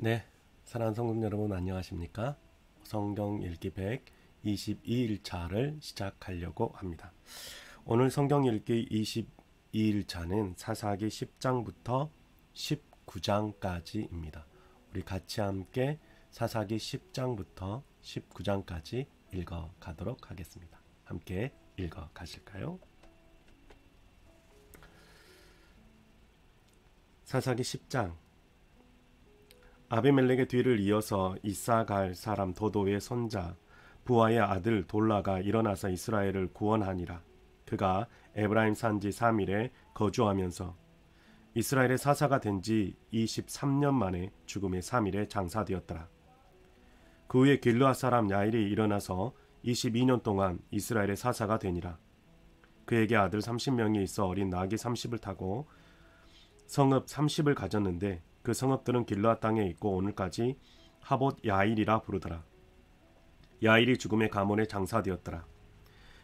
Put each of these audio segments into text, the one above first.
네, 사랑하는 성도 여러분 안녕하십니까? 성경 읽기 122일차를 시작하려고 합니다. 오늘 성경 읽기 22일차는 사사기 10장부터 19장까지입니다. 우리 같이 함께 사사기 10장부터 19장까지 읽어 가도록 하겠습니다. 함께 읽어 가실까요? 사사기 10장. 아비멜렉의 뒤를 이어서 이사갈 사람 도도의 손자 부하의 아들 돌라가 일어나서 이스라엘을 구원하니라. 그가 에브라임 산지 3일에 거주하면서 이스라엘의 사사가 된 지 23년 만에 죽음의 3일에 장사되었더라. 그 후에 길르앗 사람 야일이 일어나서 22년 동안 이스라엘의 사사가 되니라. 그에게 아들 30명이 있어 어린 나귀 30을 타고 성읍 30을 가졌는데 그 성읍들은 길르앗 땅에 있고 오늘까지 하봇 야일이라 부르더라. 야일이 죽음의 가문에 장사되었더라.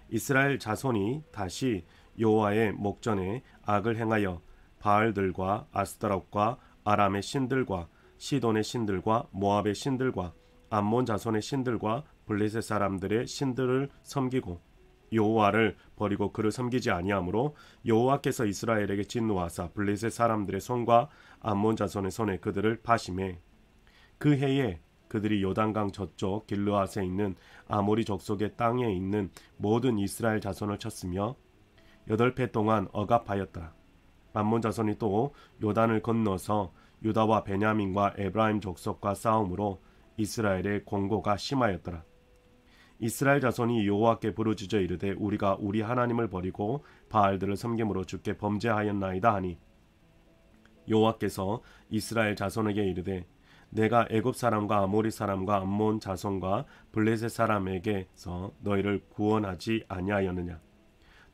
이스라엘 자손이 다시 여호와의 목전에 악을 행하여 바알들과 아스타롯과 아람의 신들과 시돈의 신들과 모압의 신들과 암몬 자손의 신들과 블레셋 사람들의 신들을 섬기고 여호와를 버리고 그를 섬기지 아니하므로 여호와께서 이스라엘에게 진노하사 블레셋 사람들의 손과 암몬 자손의 손에 그들을 파심해 그 해에 그들이 요단강 저쪽 길르앗에 있는 아모리 족속의 땅에 있는 모든 이스라엘 자손을 쳤으며 8해 동안 억압하였더라. 암몬 자손이 또 요단을 건너서 유다와 베냐민과 에브라임 족속과 싸움으로 이스라엘의 공고가 심하였더라. 이스라엘 자손이 여호와께 부르짖어 이르되 우리가 우리 하나님을 버리고 바알들을 섬김으로 주께 범죄하였나이다 하니 여호와께서 이스라엘 자손에게 이르되 내가 애굽 사람과 아모리 사람과 암몬 자손과 블레셋 사람에게서 너희를 구원하지 아니하였느냐.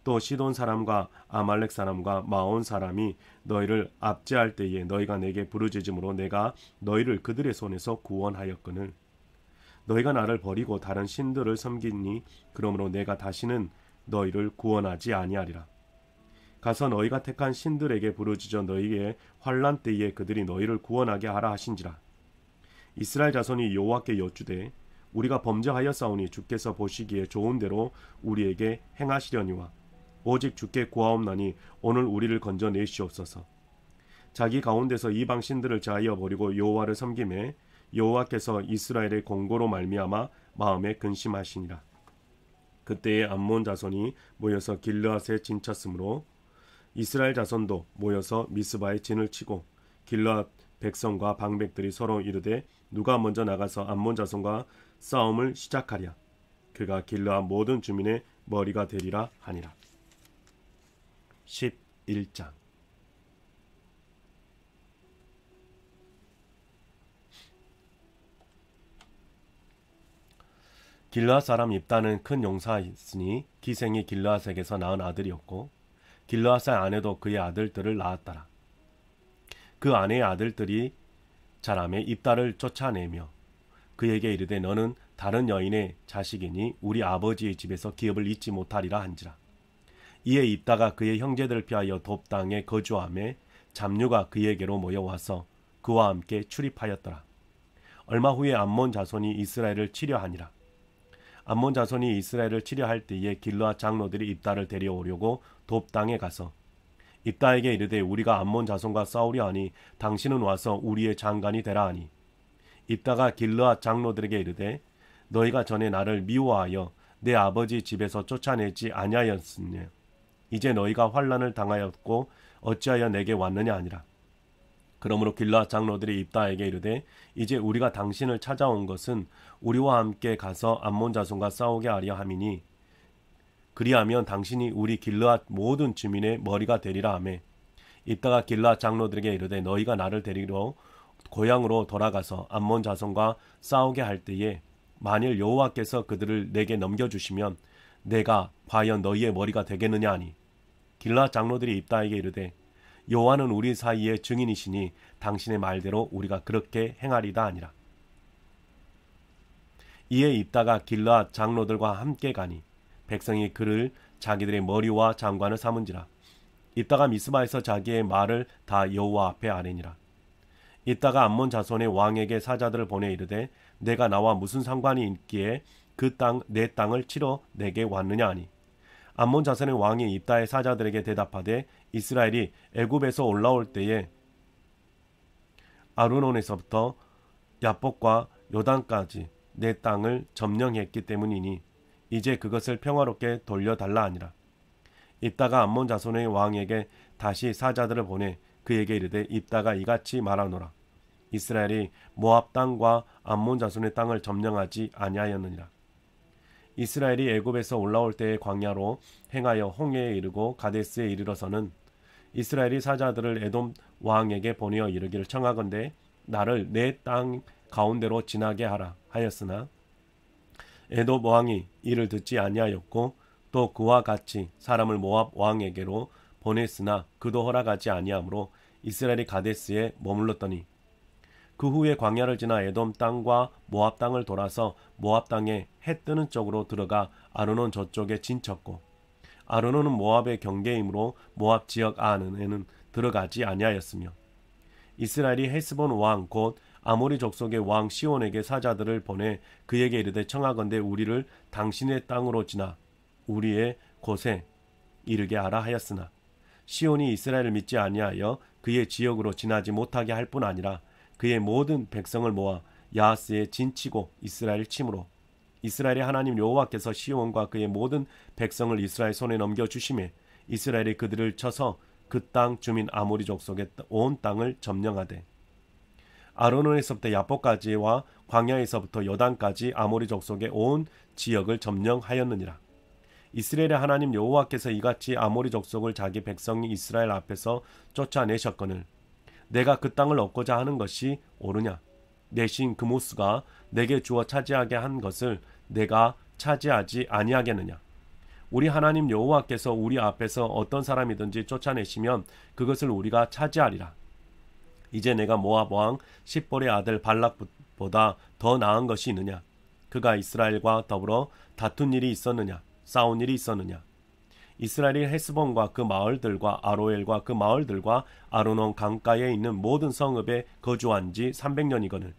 또 시돈 사람과 아말렉 사람과 마온 사람이 너희를 압제할 때에 너희가 내게 부르짖음으로 내가 너희를 그들의 손에서 구원하였거늘 너희가 나를 버리고 다른 신들을 섬기니 그러므로 내가 다시는 너희를 구원하지 아니하리라. 가서 너희가 택한 신들에게 부르짖어 너희의 환난 때에 그들이 너희를 구원하게 하라 하신지라. 이스라엘 자손이 여호와께 여쭈되 우리가 범죄하였사오니 주께서 보시기에 좋은 대로 우리에게 행하시려니와 오직 주께 구하옵나니 오늘 우리를 건져내시옵소서. 자기 가운데서 이방 신들을 제하여 버리고 여호와를 섬김에 여호와께서 이스라엘의 공고로 말미암아 마음에 근심하시니라. 그때에 암몬 자손이 모여서 길르앗에 진쳤으므로 이스라엘 자손도 모여서 미스바에 진을 치고 길르앗 백성과 방백들이 서로 이르되 누가 먼저 나가서 암몬 자손과 싸움을 시작하랴. 그가 길르앗 모든 주민의 머리가 되리라 하니라. 11장. 길르앗 사람 입다는 큰 용사였으니 기생이 길르앗에게서 낳은 아들이었고 길르앗의 아내도 그의 아들들을 낳았더라. 그 아내의 아들들이 자라매 입다를 쫓아내며 그에게 이르되 너는 다른 여인의 자식이니 우리 아버지의 집에서 기업을 잊지 못하리라 한지라. 이에 입다가 그의 형제들을 피하여 돕 땅에 거주하매 잡류가 그에게로 모여와서 그와 함께 출입하였더라. 얼마 후에 암몬 자손이 이스라엘을 치려하니라. 암몬 자손이 이스라엘을 치려할 때에 길르앗 장로들이 입다를 데려오려고 돕 땅에 가서 입다에게 이르되 우리가 암몬 자손과 싸우려 하니 당신은 와서 우리의 장관이 되라 하니 입다가 길르앗 장로들에게 이르되 너희가 전에 나를 미워하여 내 아버지 집에서 쫓아내지 아니하였으냐. 이제 너희가 환난을 당하였고 어찌하여 내게 왔느냐 하니라. 그러므로 길르앗 장로들이 입다에게 이르되 이제 우리가 당신을 찾아온 것은 우리와 함께 가서 암몬 자손과 싸우게 하려 함이니 그리하면 당신이 우리 길르앗 모든 주민의 머리가 되리라 하매 입다가 길르앗 장로들에게 이르되 너희가 나를 데리러 고향으로 돌아가서 암몬 자손과 싸우게 할 때에 만일 여호와께서 그들을 내게 넘겨주시면 내가 과연 너희의 머리가 되겠느냐 하니 길르앗 장로들이 입다에게 이르되 여호와는 우리 사이의 증인이시니 당신의 말대로 우리가 그렇게 행하리다 하니라. 이에 입다가 길르앗 장로들과 함께 가니 백성이 그를 자기들의 머리와 장관을 삼은지라. 입다가 미스바에서 자기의 말을 다 여호와 앞에 아뢰니라. 이따가 암몬 자손의 왕에게 사자들을 보내 이르되 내가 나와 무슨 상관이 있기에 그 땅 내 땅을 치러 내게 왔느냐 하니 암몬 자손의 왕이 입다의 사자들에게 대답하되 이스라엘이 애굽에서 올라올 때에 아르논에서부터 야복과 요단까지 내 땅을 점령했기 때문이니 이제 그것을 평화롭게 돌려달라 하니라. 입다가 암몬 자손의 왕에게 다시 사자들을 보내 그에게 이르되 입다가 이같이 말하노라. 이스라엘이 모압 땅과 암몬 자손의 땅을 점령하지 아니하였느니라. 이스라엘이 애굽에서 올라올 때의 광야로 행하여 홍해에 이르고 가데스에 이르러서는 이스라엘이 사자들을 에돔 왕에게 보내어 이르기를 청하건대 나를 내 땅 가운데로 지나게 하라 하였으나 에돔 왕이 이를 듣지 아니하였고 또 그와 같이 사람을 모압 왕에게로 보냈으나 그도 허락하지 아니하므로 이스라엘이 가데스에 머물렀더니 그 후에 광야를 지나 에돔 땅과 모압 땅을 돌아서 모압 땅에 해 뜨는 쪽으로 들어가 아르논 저쪽에 진쳤고 아르논은 모압의 경계이므로 모압 지역 안에는 들어가지 아니하였으며 이스라엘이 헤스본 왕 곧 아모리 족속의 왕 시온에게 사자들을 보내 그에게 이르되 청하건대 우리를 당신의 땅으로 지나 우리의 곳에 이르게 하라 하였으나 시온이 이스라엘을 믿지 아니하여 그의 지역으로 지나지 못하게 할 뿐 아니라 그의 모든 백성을 모아 야하스에 진치고 이스라엘 침으로 이스라엘의 하나님 여호와께서 시온과 그의 모든 백성을 이스라엘 손에 넘겨주심에 이스라엘이 그들을 쳐서 그 땅 주민 아모리 족속의 온 땅을 점령하되 아르논에서부터 야복까지와 광야에서부터 요단까지 아모리 족속의 온 지역을 점령하였느니라. 이스라엘의 하나님 여호와께서 이같이 아모리 족속을 자기 백성이 이스라엘 앞에서 쫓아내셨거늘 내가 그 땅을 얻고자 하는 것이 옳으냐? 내 신 그모스가 내게 주어 차지하게 한 것을 내가 차지하지 아니하겠느냐? 우리 하나님 여호와께서 우리 앞에서 어떤 사람이든지 쫓아내시면 그것을 우리가 차지하리라. 이제 내가 모압 왕 십볼의 아들 발락보다 더 나은 것이 있느냐? 그가 이스라엘과 더불어 다툰 일이 있었느냐? 싸운 일이 있었느냐? 이스라엘이 헤스본과 그 마을들과 아로엘과 그 마을들과 아르논 강가에 있는 모든 성읍에 거주한 지 300년이거늘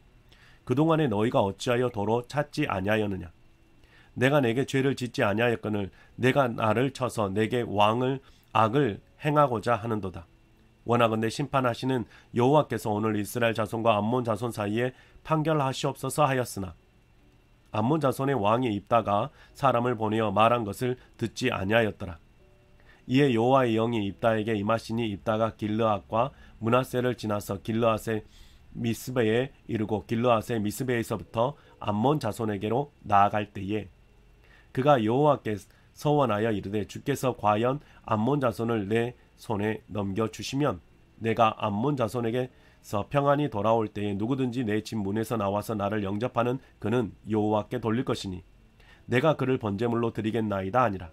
그동안에 너희가 어찌하여 도로 찾지 아니하였느냐? 내가 내게 죄를 짓지 아니하였거늘 내가 나를 쳐서 내게 악을 행하고자 하는도다. 원하건대 심판하시는 여호와께서 오늘 이스라엘 자손과 암몬 자손 사이에 판결하시옵소서 하였으나 암몬 자손의 왕이 입다가 사람을 보내어 말한 것을 듣지 아니하였더라. 이에 여호와의 영이 입다에게 임하시니 입다가 길르앗과 므낫세를 지나서 길르앗의 미스베에 이르고 길르앗의 미스베에서부터 암몬 자손에게로 나아갈 때에 그가 여호와께 서원하여 이르되 주께서 과연 암몬 자손을 내 손에 넘겨주시면 내가 암몬 자손에게서 평안히 돌아올 때에 누구든지 내 집 문에서 나와서 나를 영접하는 그는 여호와께 돌릴 것이니 내가 그를 번제물로 드리겠나이다 하니라.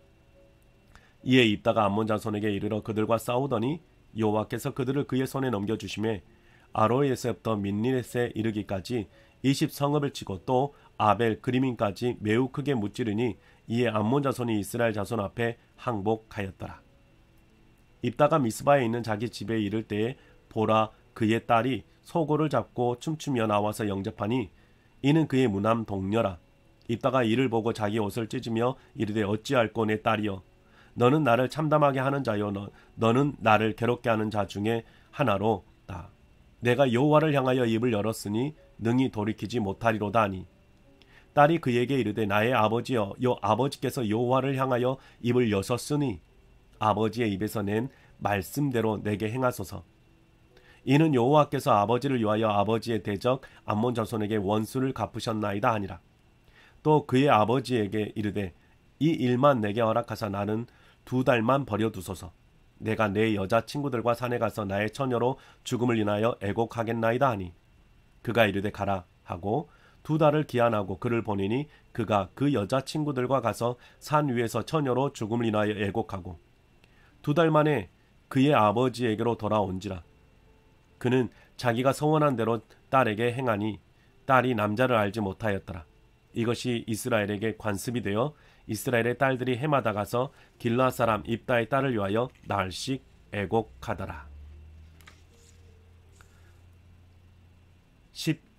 이에 입다가 암몬 자손에게 이르러 그들과 싸우더니 여호와께서 그들을 그의 손에 넘겨주심에 아로에서부터 민니렛에 이르기까지 20성읍을 치고 또 아벨 그리민까지 매우 크게 무찌르니 이에 암몬 자손이 이스라엘 자손 앞에 항복하였더라. 입다가 미스바에 있는 자기 집에 이를 때에 보라 그의 딸이 소고를 잡고 춤추며 나와서 영접하니 이는 그의 무남 동녀라. 입다가 이를 보고 자기 옷을 찢으며 이르되 어찌할꼬 내 딸이여 너는 나를 참담하게 하는 자요 너는 나를 괴롭게 하는 자 중에 하나로다. 내가 여호와를 향하여 입을 열었으니 능히 돌이키지 못하리로다 하니 딸이 그에게 이르되 나의 아버지여 아버지께서 여호와를 향하여 입을 여셨으니 아버지의 입에서 낸 말씀대로 내게 행하소서. 이는 여호와께서 아버지를 위하여 아버지의 대적 암몬 자손에게 원수를 갚으셨나이다 하니라. 또 그의 아버지에게 이르되 이 일만 내게 허락하사 나는 2달만 버려두소서. 내가 내 여자 친구들과 산에 가서 나의 처녀로 죽음을 인하여 애곡하겠나이다 하니 그가 이르되 가라 하고 2달을 기한하고 그를 보내니 그가 그 여자 친구들과 가서 산 위에서 처녀로 죽음을 인하여 애곡하고 2달 만에 그의 아버지에게로 돌아온지라. 그는 자기가 서원한 대로 딸에게 행하니 딸이 남자를 알지 못하였더라. 이것이 이스라엘에게 관습이 되어 이스라엘의 딸들이 해마다 가서 길르앗 사람 입다의 딸을 위하여 나흘씩 애곡하더라.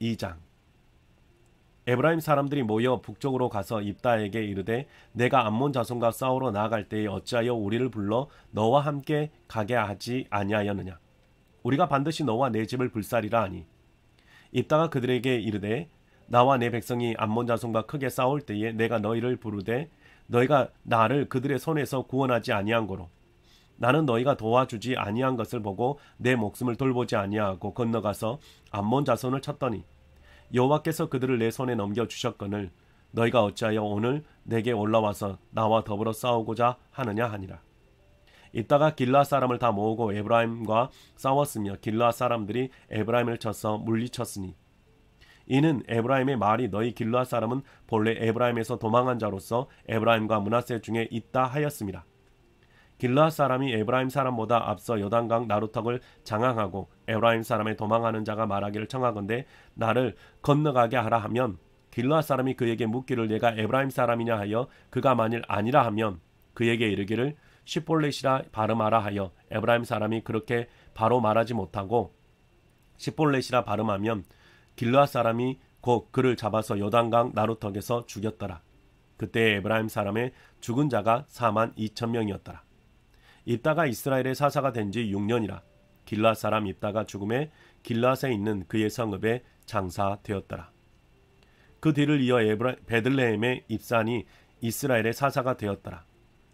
2장. 에브라임 사람들이 모여 북쪽으로 가서 입다에게 이르되 내가 암몬 자손과 싸우러 나아갈 때에 어찌하여 우리를 불러 너와 함께 가게 하지 아니하였느냐. 우리가 반드시 너와 내 집을 불살이라 하니 입다가 그들에게 이르되 나와 내 백성이 암몬 자손과 크게 싸울 때에 내가 너희를 부르되 너희가 나를 그들의 손에서 구원하지 아니한 고로 나는 너희가 도와주지 아니한 것을 보고 내 목숨을 돌보지 아니하고 건너가서 암몬 자손을 쳤더니 여호와께서 그들을 내 손에 넘겨주셨거늘 너희가 어찌하여 오늘 내게 올라와서 나와 더불어 싸우고자 하느냐 하니라. 이따가 길르앗 사람을 다 모으고 에브라임과 싸웠으며 길르앗 사람들이 에브라임을 쳐서 물리쳤으니 이는 에브라임의 말이 너희 길르앗 사람은 본래 에브라임에서 도망한 자로서 에브라임과 므낫세 중에 있다 하였음이라. 길르앗 사람이 에브라임 사람보다 앞서 요단강 나루턱을 장악하고 에브라임 사람의 도망하는 자가 말하기를 청하건대 나를 건너가게 하라 하면 길르앗 사람이 그에게 묻기를 내가 에브라임 사람이냐 하여 그가 만일 아니라 하면 그에게 이르기를 시볼렛이라 발음하라 하여 에브라임 사람이 그렇게 바로 말하지 못하고 시볼렛이라 발음하면 길르앗 사람이 곧 그를 잡아서 요단강 나루턱에서 죽였더라. 그때 에브라임 사람의 죽은 자가 42,000명이었더라. 입다가 이스라엘의 사사가 된 지 6년이라. 길르앗 사람 입다가 죽음에 길르앗에 있는 그의 성읍에 장사되었더라. 그 뒤를 이어 베들레헴의 입산이 이스라엘의 사사가 되었더라.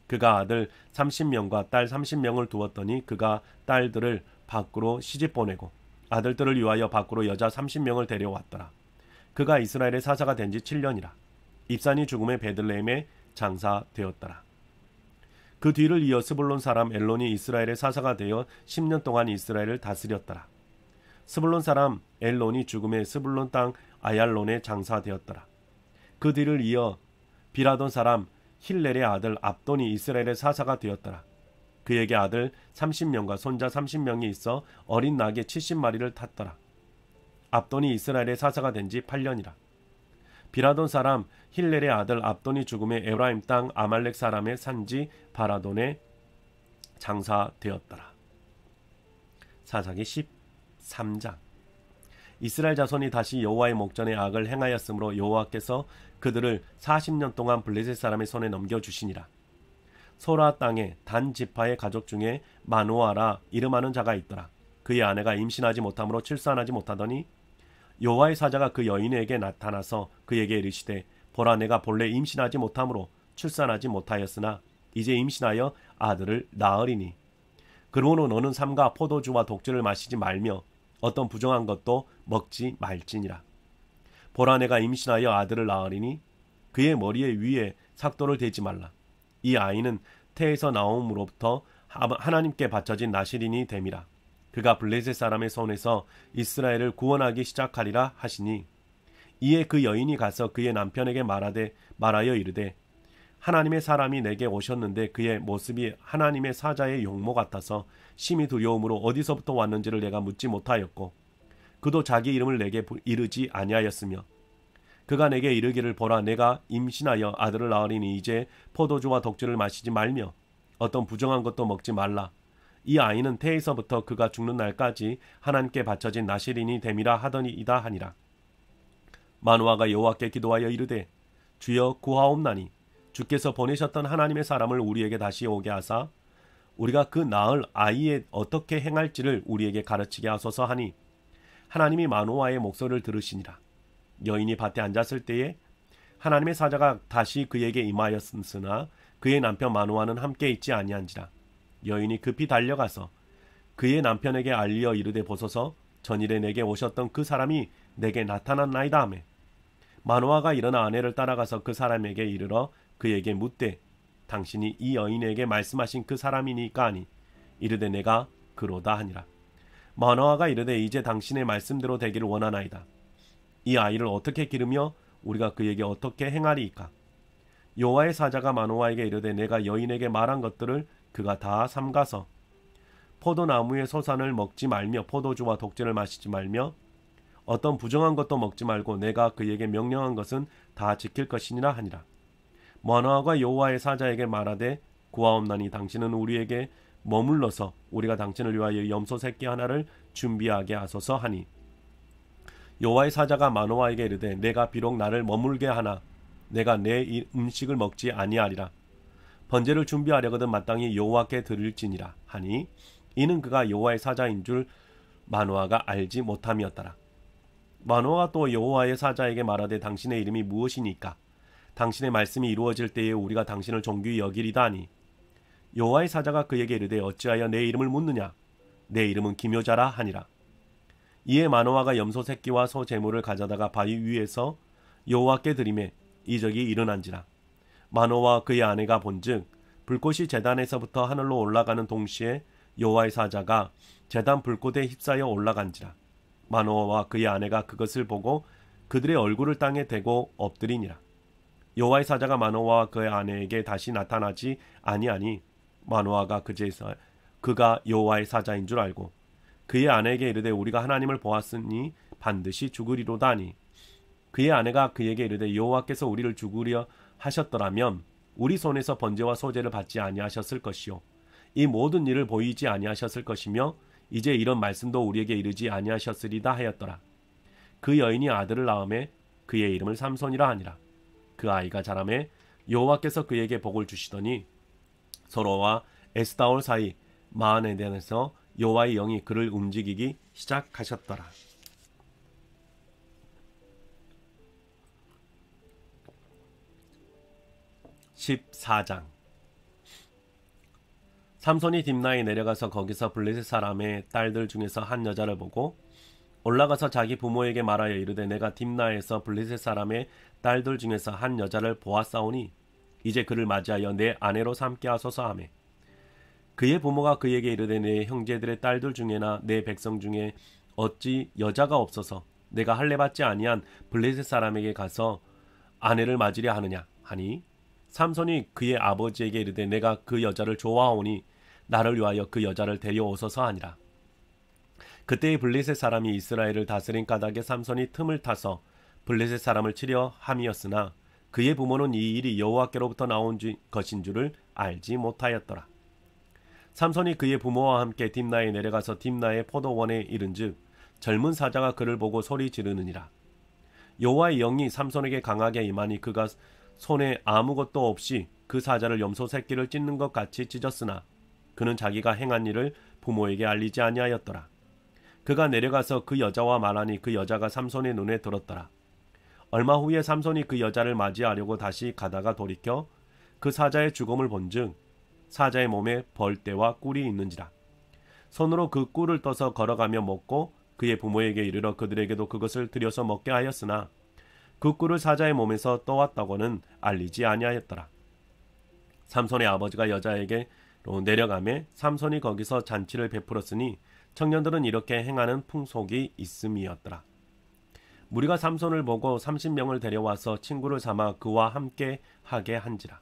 그가 아들 30명과 딸 30명을 두었더니 그가 딸들을 밖으로 시집 보내고 아들들을 위하여 밖으로 여자 30명을 데려왔더라. 그가 이스라엘의 사사가 된 지 7년이라. 입산이 죽음에 베들레헴에 장사되었더라. 그 뒤를 이어 스불론 사람 엘론이 이스라엘의 사사가 되어 10년 동안 이스라엘을 다스렸더라. 스불론 사람 엘론이 죽음에 스불론 땅 아얄론에 장사되었더라. 그 뒤를 이어 비라돈 사람 힐렐의 아들 압돈이 이스라엘의 사사가 되었더라. 그에게 아들 30명과 손자 30명이 있어 어린 낙에 70마리를 탔더라. 압돈이 이스라엘의 사사가 된 지 8년이라. 비라돈 사람 힐렐의 아들 압돈이 죽음에 에브라임 땅 아말렉 사람의 산지 바라돈에 장사되었더라. 사사기 13장. 이스라엘 자손이 다시 여호와의 목전에 악을 행하였으므로 여호와께서 그들을 40년 동안 블레셋 사람의 손에 넘겨주시니라. 소라 땅에 단 지파의 가족 중에 마노아라 이름하는 자가 있더라. 그의 아내가 임신하지 못하므로 출산하지 못하더니 여호와의 사자가 그 여인에게 나타나서 그에게 이르시되 보라 내가 본래 임신하지 못하므로 출산하지 못하였으나 이제 임신하여 아들을 낳으리니 그러므로 너는 삼가 포도주와 독주를 마시지 말며 어떤 부정한 것도 먹지 말지니라. 보라 내가 임신하여 아들을 낳으리니 그의 머리에 위에 삭도를 대지 말라. 이 아이는 태에서 나옴으로부터 하나님께 바쳐진 나실인이 됨이라. 그가 블레셋 사람의 손에서 이스라엘을 구원하기 시작하리라 하시니 이에 그 여인이 가서 그의 남편에게 말하여 이르되 하나님의 사람이 내게 오셨는데 그의 모습이 하나님의 사자의 용모 같아서 심히 두려움으로 어디서부터 왔는지를 내가 묻지 못하였고 그도 자기 이름을 내게 이르지 아니하였으며 그가 내게 이르기를 보라 내가 임신하여 아들을 낳으리니 이제 포도주와 독주를 마시지 말며 어떤 부정한 것도 먹지 말라. 이 아이는 태에서부터 그가 죽는 날까지 하나님께 바쳐진 나실인이 됨이라 하더니이다 하니라. 마노아가 여호와께 기도하여 이르되 주여 구하옵나니 주께서 보내셨던 하나님의 사람을 우리에게 다시 오게 하사 우리가 그 낳을 아이에 어떻게 행할지를 우리에게 가르치게 하소서 하니 하나님이 마노아의 목소리를 들으시니라. 여인이 밭에 앉았을 때에 하나님의 사자가 다시 그에게 임하였으나 그의 남편 마노아는 함께 있지 아니한지라. 여인이 급히 달려가서 그의 남편에게 알리어 이르되 보소서 전일에 내게 오셨던 그 사람이 내게 나타났나이다 하매 마노아가 일어나 아내를 따라가서 그 사람에게 이르러 그에게 묻되 당신이 이 여인에게 말씀하신 그 사람이니까 하니 이르되 내가 그로다 하니라. 마노아가 이르되 이제 당신의 말씀대로 되기를 원하나이다. 이 아이를 어떻게 기르며 우리가 그에게 어떻게 행하리이까. 여호와의 사자가 마노아에게 이르되 내가 여인에게 말한 것들을 그가 다 삼가서 포도나무의 소산을 먹지 말며 포도주와 독주를 마시지 말며 어떤 부정한 것도 먹지 말고 내가 그에게 명령한 것은 다 지킬 것이니라 하니라. 마노아가 여호와의 사자에게 말하되 구하옵나니 당신은 우리에게 머물러서 우리가 당신을 위하여 염소 새끼 하나를 준비하게 하소서 하니 여호와의 사자가 마노아에게 이르되 내가 비록 나를 머물게 하나 내가 내 음식을 먹지 아니하리라. 번제를 준비하려거든 마땅히 여호와께 드릴지니라 하니 이는 그가 여호와의 사자인 줄 마노아가 알지 못함이었더라. 마노아가 또 여호와의 사자에게 말하되 당신의 이름이 무엇이니까? 당신의 말씀이 이루어질 때에 우리가 당신을 존귀히 여기리다 하니 여호와의 사자가 그에게 이르되 어찌하여 내 이름을 묻느냐? 내 이름은 기묘자라 하니라. 이에 마노아가 염소 새끼와 소 제물을 가져다가 바위 위에서 여호와께 드리매 이적이 일어난지라. 마노아와 그의 아내가 본즉 불꽃이 제단에서부터 하늘로 올라가는 동시에 여호와의 사자가 제단 불꽃에 휩싸여 올라간지라. 마노아와 그의 아내가 그것을 보고 그들의 얼굴을 땅에 대고 엎드리니라. 여호와의 사자가 마노아와 그의 아내에게 다시 나타나지 아니하니 마노아가 그제서 그가 여호와의 사자인 줄 알고 그의 아내에게 이르되 우리가 하나님을 보았으니 반드시 죽으리로다 하니 그의 아내가 그에게 이르되 여호와께서 우리를 죽으려 하셨더라면 우리 손에서 번제와 소제를 받지 아니하셨을 것이요 이 모든 일을 보이지 아니하셨을 것이며 이제 이런 말씀도 우리에게 이르지 아니하셨으리다 하였더라. 그 여인이 아들을 낳음에 그의 이름을 삼손이라 하니라. 그 아이가 자라매 여호와께서 그에게 복을 주시더니 서로와 에스다올 사이 마한에덴에서 여호와의 영이 그를 움직이기 시작하셨더라. 14장. 삼손이 딥나에 내려가서 거기서 블레셋 사람의 딸들 중에서 한 여자를 보고 올라가서 자기 부모에게 말하여 이르되 내가 딥나에서 블레셋 사람의 딸들 중에서 한 여자를 보았사오니 이제 그를 맞이하여 내 아내로 삼게 하소서 하매 그의 부모가 그에게 이르되 내 형제들의 딸들 중에나 내 백성 중에 어찌 여자가 없어서 내가 할례 받지 아니한 블레셋 사람에게 가서 아내를 맞으려 하느냐 하니 삼손이 그의 아버지에게 이르되 내가 그 여자를 좋아하오니 나를 위하여 그 여자를 데려오소서 하니라. 그때의 블레셋 사람이 이스라엘을 다스린 까닭에 삼손이 틈을 타서 블레셋 사람을 치려 함이었으나 그의 부모는 이 일이 여호와께로부터 나온 것인 줄을 알지 못하였더라. 삼손이 그의 부모와 함께 딥나에 내려가서 딥나의 포도원에 이른즉 젊은 사자가 그를 보고 소리 지르느니라. 여호와의 영이 삼손에게 강하게 임하니 그가 손에 아무것도 없이 그 사자를 염소 새끼를 찢는 것 같이 찢었으나 그는 자기가 행한 일을 부모에게 알리지 아니하였더라. 그가 내려가서 그 여자와 말하니 그 여자가 삼손의 눈에 들었더라. 얼마 후에 삼손이 그 여자를 맞이하려고 다시 가다가 돌이켜 그 사자의 죽음을 본즉 사자의 몸에 벌떼와 꿀이 있는지라. 손으로 그 꿀을 떠서 걸어가며 먹고 그의 부모에게 이르러 그들에게도 그것을 들여서 먹게 하였으나 그 꿀을 사자의 몸에서 떠왔다고는 알리지 아니하였더라. 삼손의 아버지가 여자에게로 내려가매 삼손이 거기서 잔치를 베풀었으니 청년들은 이렇게 행하는 풍속이 있음이었더라. 무리가 삼손을 보고 30명을 데려와서 친구를 삼아 그와 함께 하게 한지라.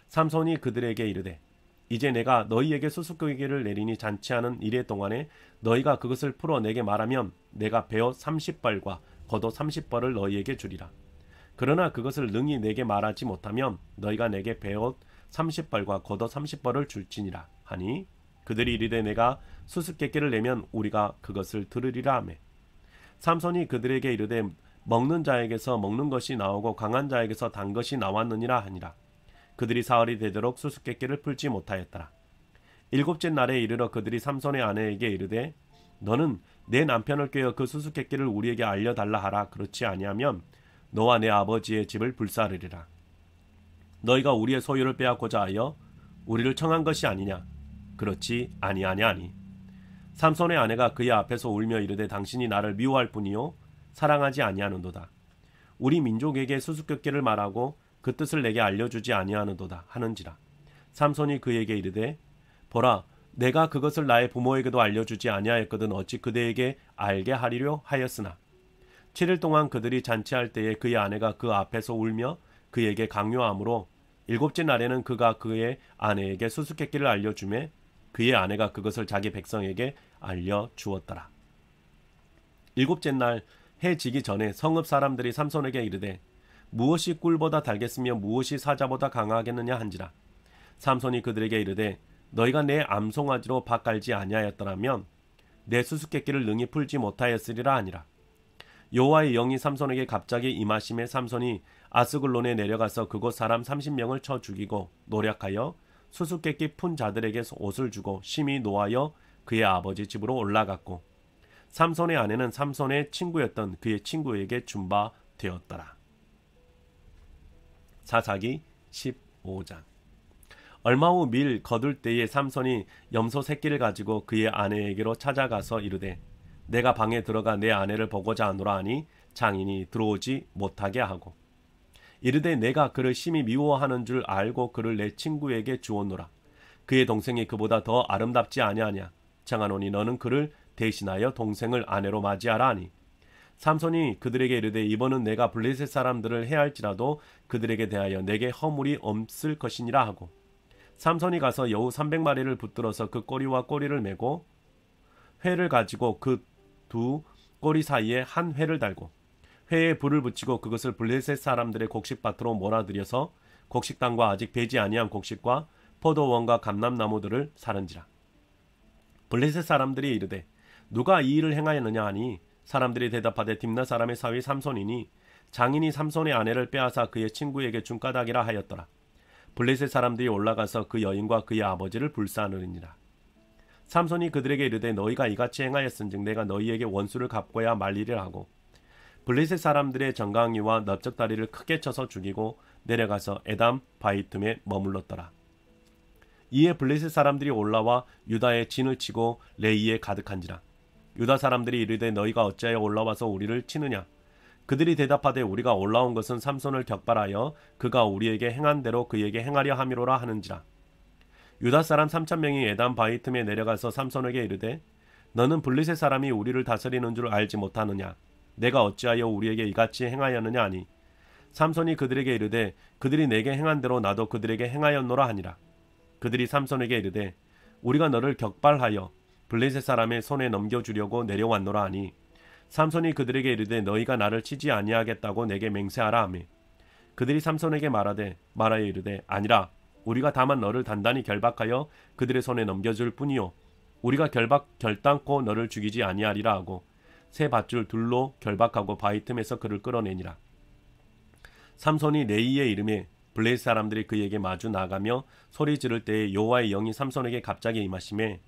삼손이 그들에게 이르되 이제 내가 너희에게 수수께끼를 내리니 잔치하는 이래 동안에 너희가 그것을 풀어 내게 말하면 내가 베옷 30벌과 겉옷 30벌을 너희에게 주리라. 그러나 그것을 능히 내게 말하지 못하면 너희가 내게 베옷 30벌과 겉옷 30벌을 줄지니라 하니 그들이 이르되 내가 수수께끼를 내면 우리가 그것을 들으리라 하매 삼손이 그들에게 이르되 먹는 자에게서 먹는 것이 나오고 강한 자에게서 단 것이 나왔느니라 하니라. 그들이 사흘이 되도록 수수께끼를 풀지 못하였더라. 일곱째 날에 이르러 그들이 삼손의 아내에게 이르되 너는 내 남편을 꾀어 그 수수께끼를 우리에게 알려달라 하라. 그렇지 아니하면 너와 내 아버지의 집을 불사르리라. 너희가 우리의 소유를 빼앗고자 하여 우리를 청한 것이 아니냐? 그렇지 아니하냐 하니 삼손의 아내가 그의 앞에서 울며 이르되 당신이 나를 미워할 뿐이요 사랑하지 아니하는도다. 우리 민족에게 수수께끼를 말하고 그 뜻을 내게 알려주지 아니하는도다 하는지라. 삼손이 그에게 이르되 보라 내가 그것을 나의 부모에게도 알려주지 아니하였거든 어찌 그대에게 알게 하리려 하였으나 7일 동안 그들이 잔치할 때에 그의 아내가 그 앞에서 울며 그에게 강요하므로 일곱째 날에는 그가 그의 아내에게 수수께끼를 알려주매 그의 아내가 그것을 자기 백성에게 알려주었더라. 일곱째 날 해 지기 전에 성읍 사람들이 삼손에게 이르되 무엇이 꿀보다 달겠으며 무엇이 사자보다 강하겠느냐 한지라. 삼손이 그들에게 이르되 너희가 내 암송아지로 밭 갈지 아니하였더라면 내 수수께끼를 능히 풀지 못하였으리라 하니라. 여호와의 영이 삼손에게 갑자기 임하심에 삼손이 아스글론에 내려가서 그곳 사람 30명을 쳐 죽이고 노략하여 수수께끼 푼 자들에게 옷을 주고 심히 노하여 그의 아버지 집으로 올라갔고 삼손의 아내는 삼손의 친구였던 그의 친구에게 준 바 되었더라. 사사기 15장. 얼마 후 밀 거둘 때에 삼손이 염소 새끼를 가지고 그의 아내에게로 찾아가서 이르되 내가 방에 들어가 내 아내를 보고자 하노라 하니 장인이 들어오지 못하게 하고 이르되 내가 그를 심히 미워하는 줄 알고 그를 내 친구에게 주었노라. 그의 동생이 그보다 더 아름답지 아니하냐. 청하노니 너는 그를 대신하여 동생을 아내로 맞이하라 하니 삼손이 그들에게 이르되 이번은 내가 블레셋 사람들을 해할지라도 그들에게 대하여 내게 허물이 없을 것이니라 하고 삼손이 가서 여우 300마리를 붙들어서 그 꼬리와 꼬리를 메고 회를 가지고 그 두 꼬리 사이에 한 회를 달고 회에 불을 붙이고 그것을 블레셋 사람들의 곡식밭으로 몰아들여서 곡식당과 아직 배지 아니한 곡식과 포도원과 감람나무들을 사른지라. 블레셋 사람들이 이르되 누가 이 일을 행하였느냐 하니 사람들이 대답하되 딥나 사람의 사위 삼손이니 장인이 삼손의 아내를 빼앗아 그의 친구에게 준 까닭이라 하였더라. 블레셋 사람들이 올라가서 그 여인과 그의 아버지를 불사르니라. 삼손이 그들에게 이르되 너희가 이같이 행하였은즉 내가 너희에게 원수를 갚고야 말리리라 하고 블레셋 사람들의 정강이와 넓적다리를 크게 쳐서 죽이고 내려가서 에담 바이틈에 머물렀더라. 이에 블레셋 사람들이 올라와 유다의 진을 치고 레이에 가득한지라. 유다 사람들이 이르되 너희가 어찌하여 올라와서 우리를 치느냐. 그들이 대답하되 우리가 올라온 것은 삼손을 격발하여 그가 우리에게 행한 대로 그에게 행하려 함이로라 하는지라. 유다 사람 3,000명이 에담 바이틈에 내려가서 삼손에게 이르되 너는 블레셋 사람이 우리를 다스리는 줄 알지 못하느냐. 내가 어찌하여 우리에게 이같이 행하였느냐 하니 삼손이 그들에게 이르되 그들이 내게 행한 대로 나도 그들에게 행하였노라 하니라. 그들이 삼손에게 이르되 우리가 너를 격발하여 블레셋 사람의 손에 넘겨주려고 내려왔노라 하니 삼손이 그들에게 이르되 너희가 나를 치지 아니하겠다고 내게 맹세하라 하며 그들이 삼손에게 말하여 이르되 아니라 우리가 다만 너를 단단히 결박하여 그들의 손에 넘겨줄 뿐이요 우리가 결단코 너를 죽이지 아니하리라 하고 새 밧줄 둘로 결박하고 바이틈에서 그를 끌어내니라. 삼손이 레이에 이름에 블레셋 사람들이 그에게 마주 나가며 소리 지를 때에 여호와의 영이 삼손에게 갑자기 임하심에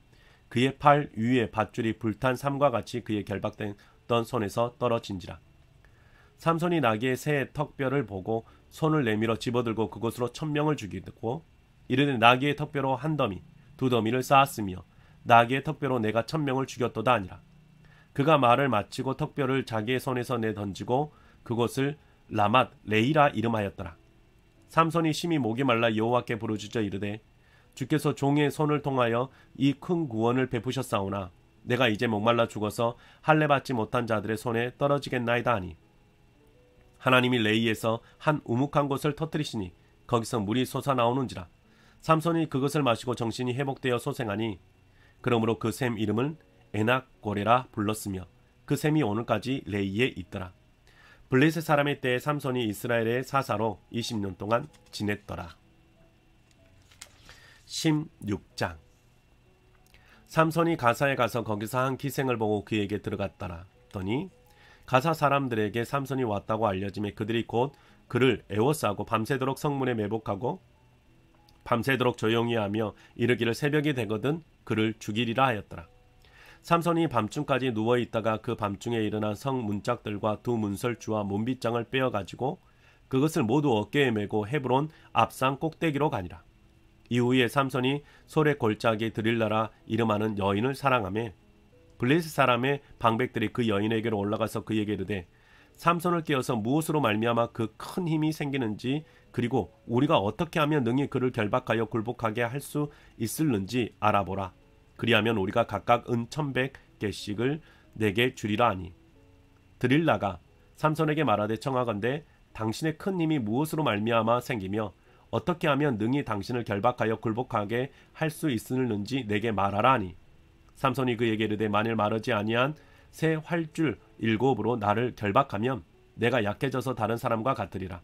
그의 팔 위에 밧줄이 불탄 삼과 같이 그의 결박됐던 손에서 떨어진지라. 삼손이 나귀의 새 턱뼈를 보고 손을 내밀어 집어들고 그곳으로 1,000명을 죽이고 이르되 나귀의 턱뼈로 한 더미 두 더미를 쌓았으며 나귀의 턱뼈로 내가 1,000명을 죽였도다 하니라. 그가 말을 마치고 턱뼈를 자기의 손에서 내던지고 그곳을 라맛 레이라 이름하였더라. 삼손이 심히 목이 말라 여호와께 부르짖어 이르되 주께서 종의 손을 통하여 이 큰 구원을 베푸셨사오나 내가 이제 목말라 죽어서 할례 받지 못한 자들의 손에 떨어지겠나이다 하니 하나님이 레이에서 한 우묵한 곳을 터뜨리시니 거기서 물이 솟아나오는지라. 삼손이 그것을 마시고 정신이 회복되어 소생하니 그러므로 그 샘 이름은 에낙고레라 불렀으며 그 샘이 오늘까지 레이에 있더라. 블레셋 사람의 때에 삼손이 이스라엘의 사사로 20년 동안 지냈더라. 16장. 삼손이 가사에 가서 거기서 한 기생을 보고 그에게 들어갔더라. 더니 가사 사람들에게 삼손이 왔다고 알려지매 그들이 곧 그를 애워싸고 밤새도록 성문에 매복하고 밤새도록 조용히 하며 이르기를 새벽이 되거든 그를 죽이리라 하였더라. 삼손이 밤중까지 누워있다가 그 밤중에 일어나 성 문짝들과 두 문설주와 문빗장을 빼어가지고 그것을 모두 어깨에 메고 헤브론 앞산 꼭대기로 가니라. 이후에 삼손이 솔의 골짜기 드릴라라 이름하는 여인을 사랑하며 블레셋 사람의 방백들이 그 여인에게로 올라가서 그에게 이르되 삼손을 깨어서 무엇으로 말미암아 그 큰 힘이 생기는지 그리고 우리가 어떻게 하면 능히 그를 결박하여 굴복하게 할 수 있을는지 알아보라. 그리하면 우리가 각각 은 1,100개씩을 내게 주리라 하니 드릴라가 삼손에게 말하되 청하건대 당신의 큰 힘이 무엇으로 말미암아 생기며 어떻게 하면 능히 당신을 결박하여 굴복하게 할 수 있을는지 내게 말하라 하니 삼손이 그에게 이르되 만일 마르지 아니한 새 활줄 7으로 나를 결박하면 내가 약해져서 다른 사람과 같으리라.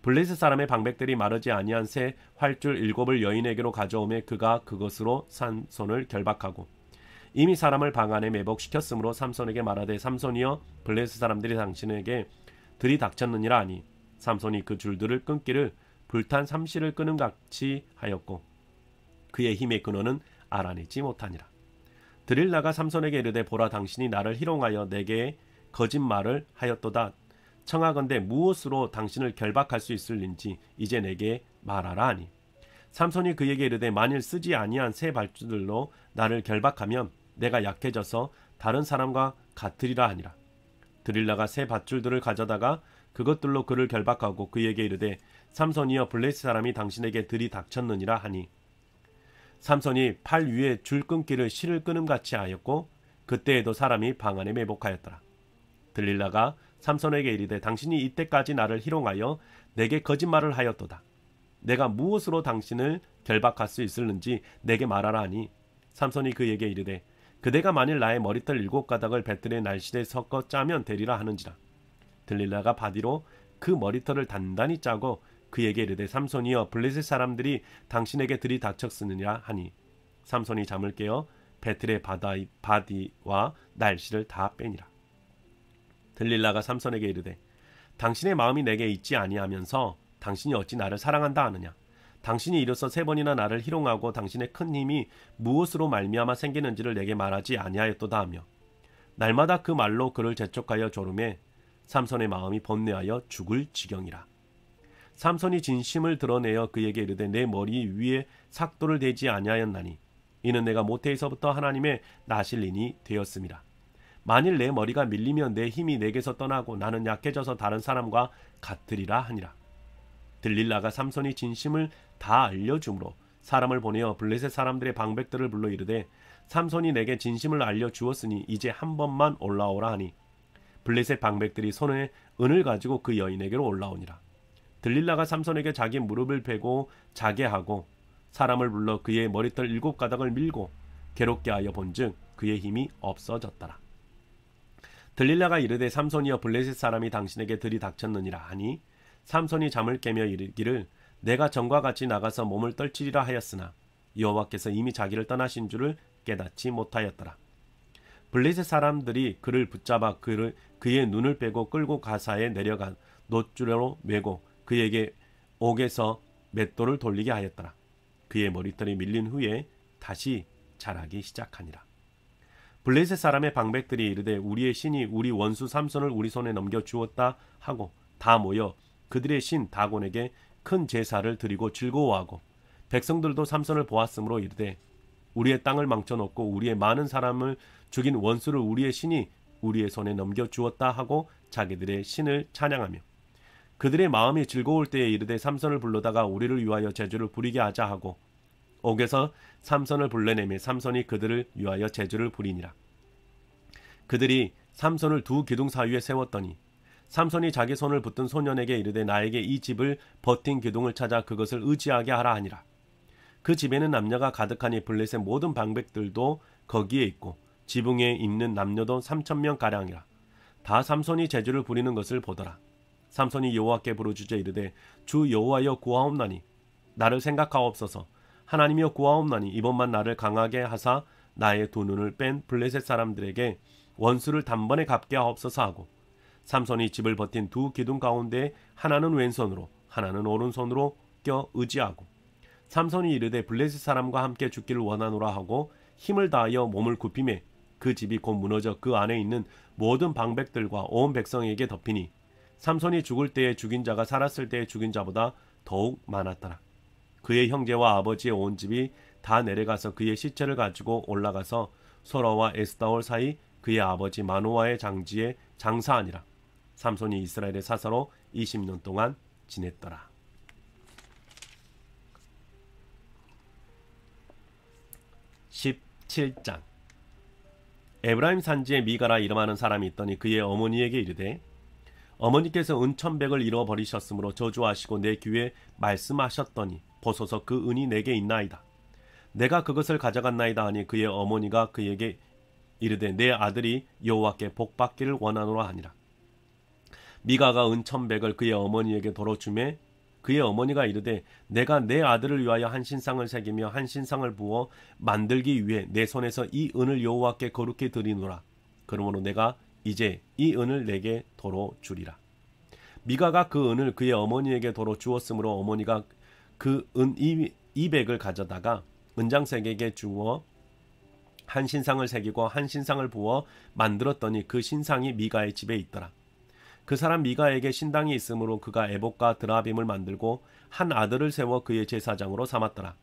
블레셋 사람의 방백들이 마르지 아니한 새 활줄 7을 여인에게로 가져오매 그가 그것으로 삼손을 결박하고 이미 사람을 방 안에 매복시켰으므로 삼손에게 말하되 삼손이여 블레셋 사람들이 당신에게 들이닥쳤느니라 하니 삼손이 그 줄들을 끊기를 불탄 삼시를 끄는 같이 하였고 그의 힘의 근원은 알아내지 못하니라. 드릴라가 삼손에게 이르되 보라 당신이 나를 희롱하여 내게 거짓말을 하였도다. 청하건대 무엇으로 당신을 결박할 수 있을는지 이제 내게 말하라 하니 삼손이 그에게 이르되 만일 쓰지 아니한 새 발주들로 나를 결박하면 내가 약해져서 다른 사람과 같으리라 하니라. 드릴라가 새 밧줄들을 가져다가 그것들로 그를 결박하고 그에게 이르되 삼손이여 블레셋 사람이 당신에게 들이닥쳤느니라 하니 삼손이 팔 위에 줄 끊기를 실을 끄는같이 하였고 그때에도 사람이 방 안에 매복하였더라. 들릴라가 삼손에게 이르되 당신이 이때까지 나를 희롱하여 내게 거짓말을 하였도다. 내가 무엇으로 당신을 결박할 수 있을는지 내게 말하라 하니 삼손이 그에게 이르되 그대가 만일 나의 머리털 7가닥을 배틀의 날실에 섞어 짜면 되리라 하는지라. 들릴라가 바디로 그 머리털을 단단히 짜고 그에게 이르되 삼손이여 블레셋 사람들이 당신에게 들이닥쳤으느냐 하니 삼손이 잠을 깨어 배틀의 바디와 날실을 다 빼니라. 들릴라가 삼손에게 이르되 당신의 마음이 내게 있지 아니하면서 당신이 어찌 나를 사랑한다 하느냐. 당신이 이로써 3번이나 나를 희롱하고 당신의 큰 힘이 무엇으로 말미암아 생기는지를 내게 말하지 아니하였도다 하며 날마다 그 말로 그를 재촉하여 조르매 삼손의 마음이 번뇌하여 죽을 지경이라. 삼손이 진심을 드러내어 그에게 이르되 내 머리 위에 삭도를 대지 아니하였나니 이는 내가 모태에서부터 하나님의 나실인이 되었음이라. 만일 내 머리가 밀리면 내 힘이 내게서 떠나고 나는 약해져서 다른 사람과 같으리라 하니라. 들릴라가 삼손이 진심을 다 알려주므로 사람을 보내어 블레셋 사람들의 방백들을 불러 이르되 삼손이 내게 진심을 알려주었으니 이제 한 번만 올라오라 하니 블레셋 방백들이 손에 은을 가지고 그 여인에게로 올라오니라. 들릴라가 삼손에게 자기 무릎을 베고 자게 하고 사람을 불러 그의 머리털 7가닥을 밀고 괴롭게 하여 본즉 그의 힘이 없어졌더라. 들릴라가 이르되 삼손이여 블레셋 사람이 당신에게 들이닥쳤느니라 하니 삼손이 잠을 깨며 이르기를 내가 전과 같이 나가서 몸을 떨치리라 하였으나 여호와께서 이미 자기를 떠나신 줄을 깨닫지 못하였더라. 블레셋 사람들이 그를 붙잡아 그의 눈을 빼고 끌고 가사에 내려간 놋줄로 메고 그에게 옥에서 맷돌을 돌리게 하였더라. 그의 머리털이 밀린 후에 다시 자라기 시작하니라. 블레셋 사람의 방백들이 이르되 우리의 신이 우리 원수 삼손을 우리 손에 넘겨 주었다 하고 다 모여 그들의 신 다곤에게 큰 제사를 드리고 즐거워하고 백성들도 삼손을 보았으므로 이르되 우리의 땅을 망쳐놓고 우리의 많은 사람을 죽인 원수를 우리의 신이 우리의 손에 넘겨 주었다 하고 자기들의 신을 찬양하며 그들의 마음이 즐거울 때에 이르되 삼손을 불러다가 우리를 위하여 제주를 부리게 하자 하고 옥에서 삼손을 불러내매 삼손이 그들을 위하여 제주를 부리니라. 그들이 삼손을 두 기둥 사이에 세웠더니 삼손이 자기 손을 붙든 소년에게 이르되 나에게 이 집을 버틴 기둥을 찾아 그것을 의지하게 하라 하니라. 그 집에는 남녀가 가득하니 블레셋 모든 방백들도 거기에 있고 지붕에 있는 남녀도 3,000명가량이라. 다 삼손이 제주를 부리는 것을 보더라. 삼손이 여호와께 부르짖어 이르되 주 여호와여 구하옵나니 나를 생각하옵소서. 하나님이여 구하옵나니 이번만 나를 강하게 하사 나의 두 눈을 뺀 블레셋 사람들에게 원수를 단번에 갚게 하옵소서 하고 삼손이 집을 버틴 두 기둥 가운데 하나는 왼손으로 하나는 오른손으로 껴 의지하고 삼손이 이르되 블레셋 사람과 함께 죽기를 원하노라 하고 힘을 다하여 몸을 굽히매 그 집이 곧 무너져 그 안에 있는 모든 방백들과 온 백성에게 덮이니 삼손이 죽을 때에 죽인 자가 살았을 때에 죽인 자보다 더욱 많았더라. 그의 형제와 아버지의 온 집이 다 내려가서 그의 시체를 가지고 올라가서 소라와 에스다올 사이 그의 아버지 마노아의 장지에 장사하니라. 삼손이 이스라엘의 사사로 20년 동안 지냈더라. 17장. 에브라임 산지에 미가라 이름하는 사람이 있더니 그의 어머니에게 이르되 어머니께서 은 1,100을 잃어버리셨으므로 저주하시고 내 귀에 말씀하셨더니 보소서 그 은이 내게 있나이다. 내가 그것을 가져갔나이다 하니 그의 어머니가 그에게 이르되 내 아들이 여호와께 복받기를 원하노라 하니라. 미가가 은 1,100을 그의 어머니에게 도로 주매 그의 어머니가 이르되 내가 내 아들을 위하여 한 신상을 새기며 한 신상을 부어 만들기 위해 내 손에서 이 은을 여호와께 거룩히 드리노라. 그러므로 내가 이제 이 은을 내게 도로 주리라. 미가가 그 은을 그의 어머니에게 도로 주었으므로 어머니가 그 은 200을 가져다가 은장색에게 주어 한 신상을 새기고 한 신상을 부어 만들었더니 그 신상이 미가의 집에 있더라. 그 사람 미가에게 신당이 있으므로 그가 에봇과 드라빔을 만들고 한 아들을 세워 그의 제사장으로 삼았더라.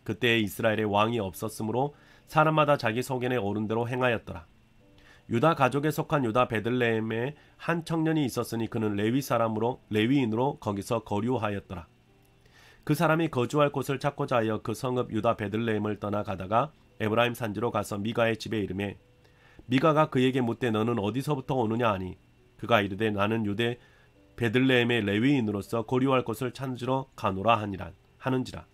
그때에 이스라엘에 왕이 없었으므로 사람마다 자기 소견에 오른 대로 행하였더라. 유다 가족에 속한 유다 베들레헴에 한 청년이 있었으니 그는 레위인으로 거기서 거류하였더라. 그 사람이 거주할 곳을 찾고자 하여 그 성읍 유다 베들레헴을 떠나가다가 에브라임 산지로 가서 미가의 집에 이르매 미가가 그에게 묻되 너는 어디서부터 오느냐 하니 그가 이르되 나는 유대 베들레헴의 레위인으로서 거류할 곳을 찾으러 가노라 하는지라.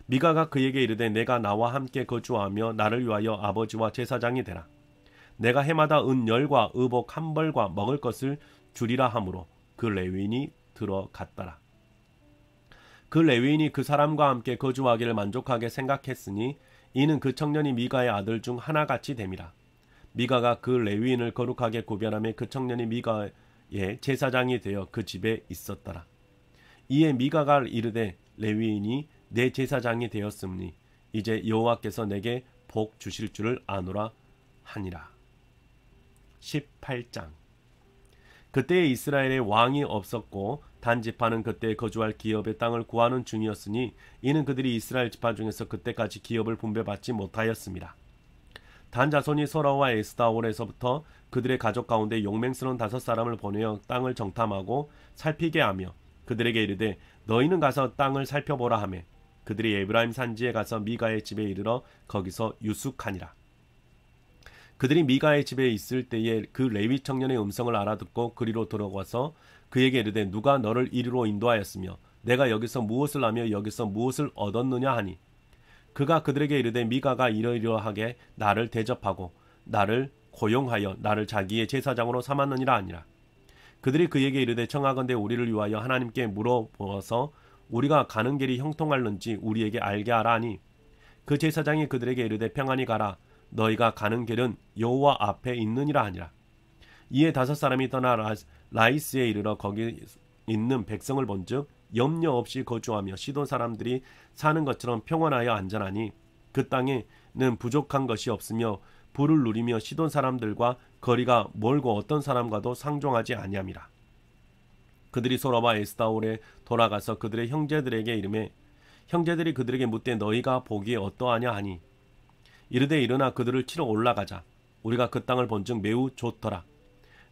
미가가 그에게 이르되 내가 나와 함께 거주하며 나를 위하여 아버지와 제사장이 되라. 내가 해마다 은 10과 의복 1벌과 먹을 것을 주리라 하므로 그 레위인이 들어갔더라. 그 레위인이 그 사람과 함께 거주하기를 만족하게 생각했으니 이는 그 청년이 미가의 아들 중 하나같이 됨이라. 미가가 그 레위인을 거룩하게 구별하며 그 청년이 미가의 제사장이 되어 그 집에 있었더라. 이에 미가가 이르되 레위인이 내 제사장이 되었으니 이제 여호와께서 내게 복 주실 줄을 아노라 하니라. 18장. 그때에 이스라엘에 왕이 없었고 단 지파는 그때 거주할 기업의 땅을 구하는 중이었으니 이는 그들이 이스라엘 지파 중에서 그때까지 기업을 분배받지 못하였습니다. 단 자손이 소라와 에스다올에서부터 그들의 가족 가운데 용맹스러운 5사람을 보내어 땅을 정탐하고 살피게 하며 그들에게 이르되 너희는 가서 땅을 살펴보라 하며 그들이 에브라임 산지에 가서 미가의 집에 이르러 거기서 유숙하니라. 그들이 미가의 집에 있을 때에 그 레위 청년의 음성을 알아듣고 그리로 들어가서 그에게 이르되 누가 너를 이리로 인도하였으며 내가 여기서 무엇을 하며 여기서 무엇을 얻었느냐 하니 그가 그들에게 이르되 미가가 이러이러하게 나를 대접하고 나를 고용하여 나를 자기의 제사장으로 삼았느니라 하니라. 그들이 그에게 이르되 청하건대 우리를 위하여 하나님께 물어보아서 우리가 가는 길이 형통할는지 우리에게 알게 하라 하니 그 제사장이 그들에게 이르되 평안히 가라. 너희가 가는 길은 여호와 앞에 있느니라 하니라. 이에 5사람이 떠나 라이스에 이르러 거기 있는 백성을 본즉 염려 없이 거주하며 시돈 사람들이 사는 것처럼 평안하여 안전하니 그 땅에는 부족한 것이 없으며 부를 누리며 시돈 사람들과 거리가 멀고 어떤 사람과도 상종하지 아니함이라. 그들이 소라와 에스다올에 돌아가서 그들의 형제들에게 이르매 형제들이 그들에게 묻되 너희가 보기에 어떠하냐 하니 이르되 일어나 그들을 치러 올라가자. 우리가 그 땅을 본즉 매우 좋더라.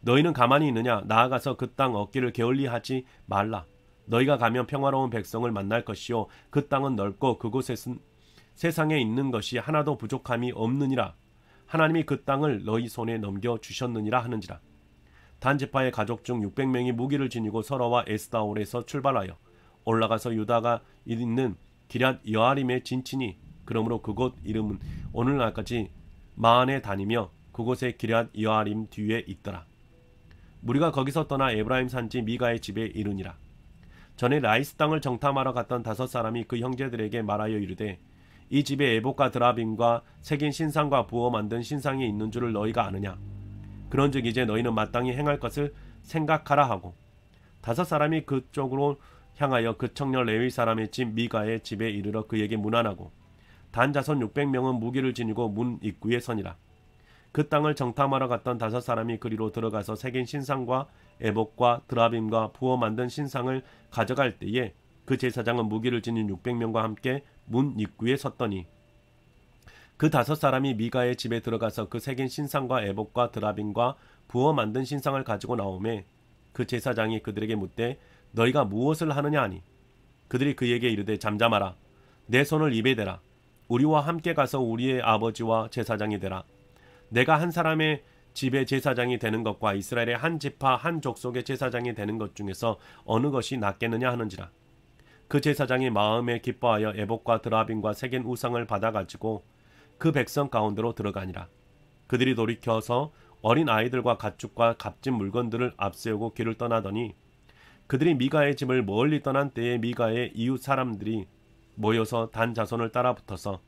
너희는 가만히 있느냐? 나아가서 그 땅 얻기를 게을리하지 말라. 너희가 가면 평화로운 백성을 만날 것이요 그 땅은 넓고 그곳에는 세상에 있는 것이 하나도 부족함이 없느니라. 하나님이 그 땅을 너희 손에 넘겨 주셨느니라 하는지라. 단 지파의 가족 중 600명이 무기를 지니고 서라와 에스다올에서 출발하여 올라가서 유다가 있는 기럇 여아림에 진치니 그러므로 그곳 이름은 오늘날까지 마안에 다니며 그곳에 기럇 여아림 뒤에 있더라. 무리가 거기서 떠나 에브라임 산지 미가의 집에 이르니라. 전에 라이스 땅을 정탐하러 갔던 5사람이 그 형제들에게 말하여 이르되 이 집에 에봇과 드라빔과 새긴 신상과 부어 만든 신상이 있는 줄을 너희가 아느냐? 그런즉 이제 너희는 마땅히 행할 것을 생각하라 하고 5사람이 그쪽으로 향하여 그 청년 레위 사람의 집 미가의 집에 이르러 그에게 문안하고 단 자손 600명은 무기를 지니고 문 입구에 서니라. 그 땅을 정탐하러 갔던 5사람이 그리로 들어가서 새긴 신상과 에봇과 드라빔과 부어 만든 신상을 가져갈 때에 그 제사장은 무기를 지닌 600명과 함께 문 입구에 섰더니 그 5사람이 미가의 집에 들어가서 그 새긴 신상과 에봇과 드라빔과 부어 만든 신상을 가지고 나오매 그 제사장이 그들에게 묻되 너희가 무엇을 하느냐 하니 그들이 그에게 이르되 잠잠하라. 내 손을 입에 대라. 우리와 함께 가서 우리의 아버지와 제사장이 되라. 내가 한 사람의 집의 제사장이 되는 것과 이스라엘의 한 지파 한 족속의 제사장이 되는 것 중에서 어느 것이 낫겠느냐 하는지라. 그 제사장이 마음에 기뻐하여 에봇과 드라빔과 새긴 우상을 받아가지고 그 백성 가운데로 들어가니라. 그들이 돌이켜서 어린 아이들과 가축과 값진 물건들을 앞세우고 길을 떠나더니 그들이 미가의 집을 멀리 떠난 때에 미가의 이웃 사람들이 모여서 단 자손을 따라 붙어서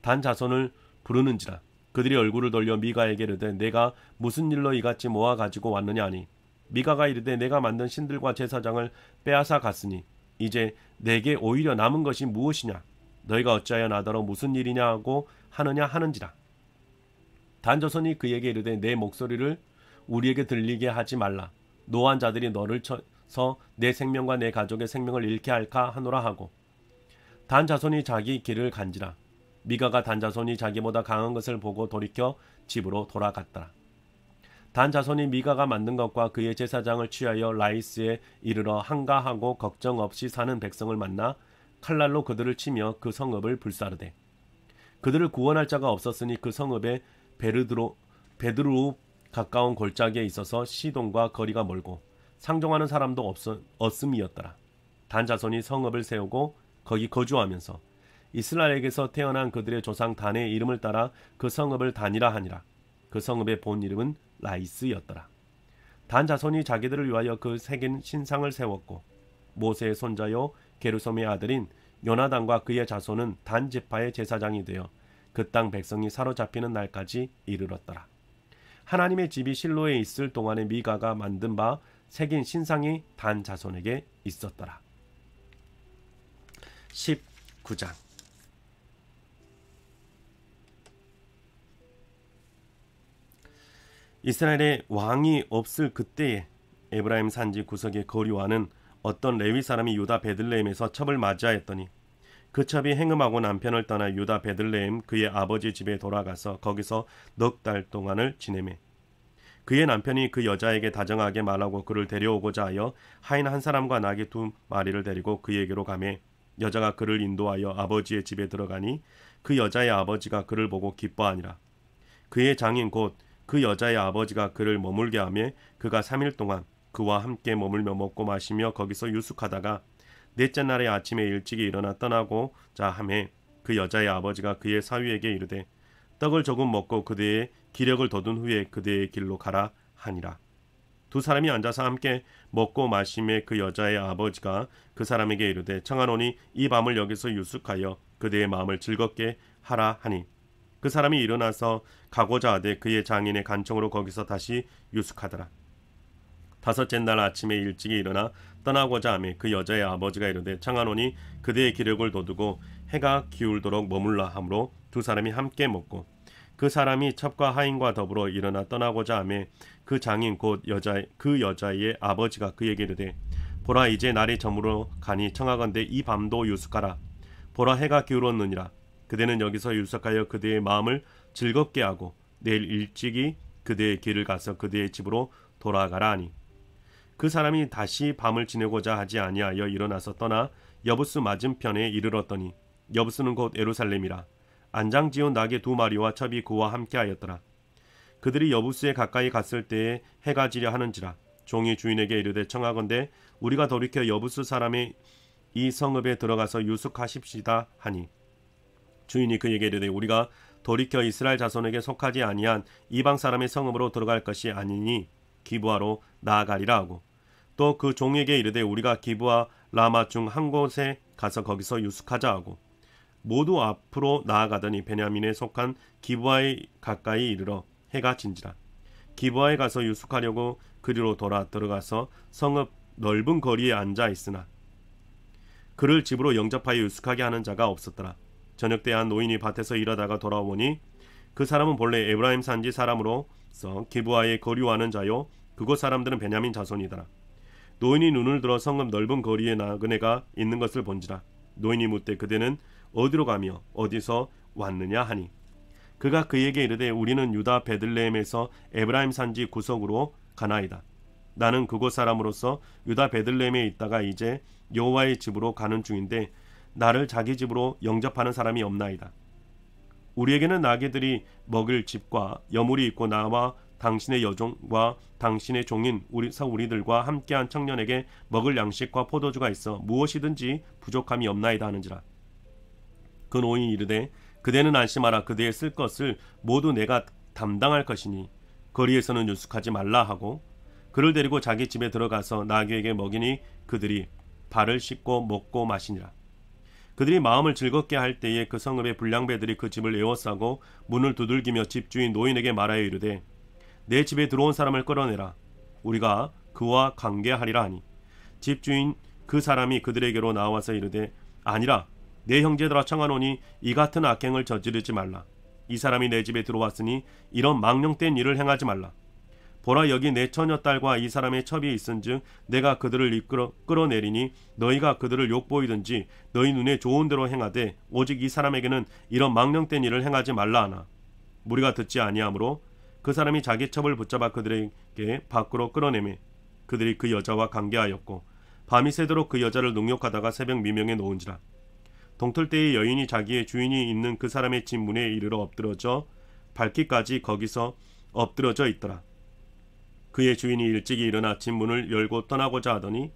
단 자손을 부르는지라. 그들이 얼굴을 돌려 미가에게 이르되 내가 무슨 일로 이같이 모아 가지고 왔느냐 하니 미가가 이르되 내가 만든 신들과 제사장을 빼앗아 갔으니 이제 내게 오히려 남은 것이 무엇이냐. 너희가 어찌하여 나더러 무슨 일이냐고 하느냐 하는지라. 단 자손이 그에게 이르되 내 목소리를 우리에게 들리게 하지 말라. 노한 자들이 너를 쳐서 내 생명과 내 가족의 생명을 잃게 할까 하노라 하고 단 자손이 자기 길을 간지라. 미가가 단 자손이 자기보다 강한 것을 보고 돌이켜 집으로 돌아갔더라. 단 자손이 미가가 만든 것과 그의 제사장을 취하여 라이스에 이르러 한가하고 걱정 없이 사는 백성을 만나 칼날로 그들을 치며 그 성읍을 불사르되 그들을 구원할 자가 없었으니 그 성읍에 베드루 가까운 골짜기에 있어서 시돈과 거리가 멀고 상종하는 사람도 없음이었더라. 단 자손이 성읍을 세우고 거기 거주하면서 이스라엘에게서 태어난 그들의 조상 단의 이름을 따라 그 성읍을 단이라 하니라. 그 성읍의 본 이름은 라이스였더라. 단 자손이 자기들을 위하여 그 새긴 신상을 세웠고 모세의 손자요 게르솜의 아들인 요나단과 그의 자손은 단 지파의 제사장이 되어 그 땅 백성이 사로잡히는 날까지 이르렀더라. 하나님의 집이 실로에 있을 동안에 미가가 만든 바 새긴 신상이 단 자손에게 있었더라. 19장. 이스라엘에 왕이 없을 그때에 에브라임 산지 구석에 거류하는 어떤 레위 사람이 유다 베들레헴에서 첩을 맞이하였더니 그 첩이 행음하고 남편을 떠나 유다 베들레헴 그의 아버지 집에 돌아가서 거기서 넉 달 동안을 지내매 그의 남편이 그 여자에게 다정하게 말하고 그를 데려오고자 하여 하인 한 사람과 나귀 2마리를 데리고 그에게로 가매 여자가 그를 인도하여 아버지의 집에 들어가니 그 여자의 아버지가 그를 보고 기뻐하니라. 그의 장인 곧 그 여자의 아버지가 그를 머물게 하며 그가 3일 동안 그와 함께 머물며 먹고 마시며 거기서 유숙하다가 넷째 날의 아침에 일찍이 일어나 떠나고자 하매 그 여자의 아버지가 그의 사위에게 이르되 떡을 조금 먹고 그대의 기력을 돋운 후에 그대의 길로 가라 하니라. 두 사람이 앉아서 함께 먹고 마시매 그 여자의 아버지가 그 사람에게 이르되 청하노니 이 밤을 여기서 유숙하여 그대의 마음을 즐겁게 하라 하니 그 사람이 일어나서 가고자 하되 그의 장인의 간청으로 거기서 다시 유숙하더라. 다섯째 날 아침에 일찍이 일어나 떠나고자 하매 그 여자의 아버지가 이르되 청하노니 그대의 기력을 돋우고 해가 기울도록 머물라 하므로 두 사람이 함께 먹고 그 사람이 첩과 하인과 더불어 일어나 떠나고자 하매 그 장인 곧 그 여자의 아버지가 그에게 이르되 보라 이제 날이 저물어 가니 청하건대 이 밤도 유숙하라. 보라 해가 기울었느니라. 그대는 여기서 유숙하여 그대의 마음을 즐겁게 하고 내일 일찍이 그대의 길을 가서 그대의 집으로 돌아가라 하니 그 사람이 다시 밤을 지내고자 하지 아니하여 일어나서 떠나 여부스 맞은편에 이르렀더니 여부스는 곧 예루살렘이라. 안장 지은 나귀 2마리와 첩이 그와 함께하였더라. 그들이 여부스에 가까이 갔을 때에 해가 지려 하는지라. 종이 주인에게 이르되 청하건대 우리가 돌이켜 여부스 사람의 이 성읍에 들어가서 유숙하십시다 하니 주인이 그에게 이르되 우리가 돌이켜 이스라엘 자손에게 속하지 아니한 이방 사람의 성읍으로 들어갈 것이 아니니 기브아로 나아가리라 하고 또 그 종에게 이르되 우리가 기브아 라마 중 한 곳에 가서 거기서 유숙하자 하고 모두 앞으로 나아가더니 베냐민에 속한 기브아에 가까이 이르러 해가 진지라. 기브아에 가서 유숙하려고 그리로 돌아 들어가서 성읍 넓은 거리에 앉아 있으나 그를 집으로 영접하여 유숙하게 하는 자가 없었더라. 저녁 때 한 노인이 밭에서 일하다가 돌아오니 그 사람은 본래 에브라임 산지 사람으로서 기브아에 거류하는 자요 그곳 사람들은 베냐민 자손이더라. 노인이 눈을 들어 성읍 넓은 거리에 나그네가 있는 것을 본지라. 노인이 묻되 그대는 어디로 가며 어디서 왔느냐 하니 그가 그에게 이르되 우리는 유다 베들레헴에서 에브라임 산지 구석으로 가나이다. 나는 그곳 사람으로서 유다 베들레헴에 있다가 이제 여호와의 집으로 가는 중인데 나를 자기 집으로 영접하는 사람이 없나이다. 우리에게는 나귀들이 먹을 집과 여물이 있고 나와 당신의 여종과 당신의 종인 우리들과 함께한 청년에게 먹을 양식과 포도주가 있어 무엇이든지 부족함이 없나이다 하는지라. 그 노인이 이르되 그대는 안심하라. 그대의 쓸 것을 모두 내가 담당할 것이니 거리에서는 유숙하지 말라 하고 그를 데리고 자기 집에 들어가서 나귀에게 먹이니 그들이 발을 씻고 먹고 마시니라. 그들이 마음을 즐겁게 할 때에 그 성읍의 불량배들이 그 집을 에워싸고 문을 두들기며 집주인 노인에게 말하여 이르되 내 집에 들어온 사람을 끌어내라. 우리가 그와 관계하리라 하니 집주인 그 사람이 그들에게로 나와서 이르되 아니라 내 형제들아 청하노니 이 같은 악행을 저지르지 말라. 이 사람이 내 집에 들어왔으니 이런 망령된 일을 행하지 말라. 보라 여기 내 처녀딸과 이 사람의 첩이 있은즉 내가 그들을 끌어내리니 너희가 그들을 욕보이든지 너희 눈에 좋은 대로 행하되 오직 이 사람에게는 이런 망령된 일을 행하지 말라 하나. 무리가 듣지 아니하므로 그 사람이 자기 첩을 붙잡아 그들에게 밖으로 끌어내매 그들이 그 여자와 관계하였고 밤이 새도록 그 여자를 능욕하다가 새벽 미명에 놓은지라. 동틀 때의 여인이 자기의 주인이 있는 그 사람의 집 문에 이르러 엎드러져 밝기까지 거기서 엎드러져 있더라. 그의 주인이 일찍이 일어나 집 문을 열고 떠나고자 하더니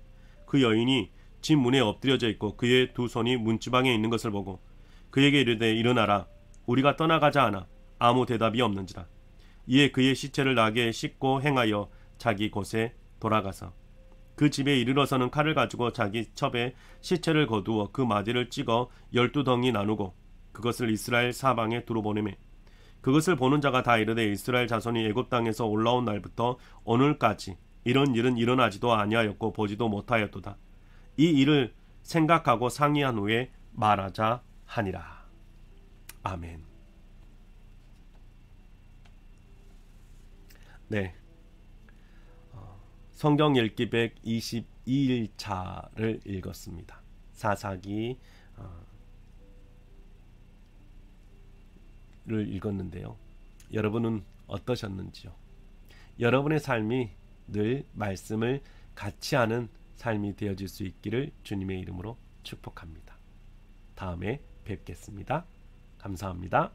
그 여인이 집 문에 엎드려져 있고 그의 두 손이 문지방에 있는 것을 보고 그에게 이르되 일어나라. 우리가 떠나가자 하나 아무 대답이 없는지라. 이에 그의 시체를 나귀에 싣고 행하여 자기 곳에 돌아가서 그 집에 이르러서는 칼을 가지고 자기 첩에 시체를 거두어 그 마디를 찍어 12덩이 나누고 그것을 이스라엘 사방에 두루 보내매 그것을 보는 자가 다 이르되 이스라엘 자손이 애굽 땅에서 올라온 날부터 오늘까지 이런 일은 일어나지도 아니하였고 보지도 못하였도다. 이 일을 생각하고 상의한 후에 말하자 하니라. 아멘. 네. 성경 읽기 122일차를 읽었습니다. 사사기를 읽었는데요. 여러분은 어떠셨는지요? 여러분의 삶이 늘 말씀을 같이 하는 삶이 되어질 수 있기를 주님의 이름으로 축복합니다. 다음에 뵙겠습니다. 감사합니다.